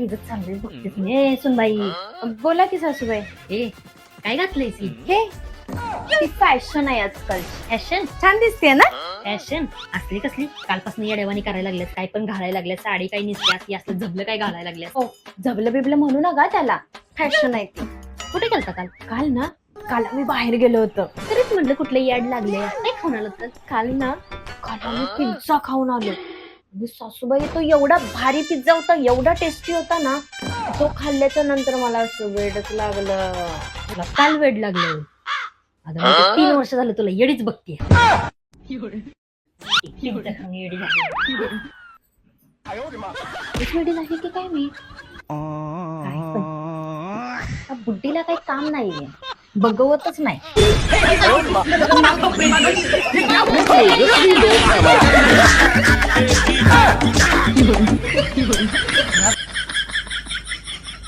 इथं चाललंय बघतेस मी सुनबाई. बोला की सासूबाई. ए काय घातलंयस ही? हे ती फॅशन आहे आजकाल. फॅशन छान दिसते ना. फॅशन असली कसली? कालपासून येड्यावानी करायला लागल्यास, काय पण घालायला लागल्यास, साडी काही निसल्यास, की असलं झबलं काय घालायला लागल्यास. हो, जबलं बिबलं म्हणू नका त्याला. फॅशन आहे ती. कुठे गेलता काल? काल आम्ही बाहेर गेलो होतो. तरीच म्हटलं कुठलं याड लागले. काय खाऊन आलं तर? काल आम्ही पिझ्झा खाऊन आलो. आणि सासूबाई तो एवढा भारी पिझ्झा होता, एवढा टेस्टी होता ना. तो खाल्ल्याच्या नंतर मला असं वेडच लागलं. तुला काल वेड लागलं. आता मी तर 3 वर्ष झालं तुला येडीच बघते. पिझ्झा खाऊन येडी झाली. वेडी लागली की काय मी काय पण. त्या बुड्डीला काही काम नाहीये, बघवतच नाही. Hey,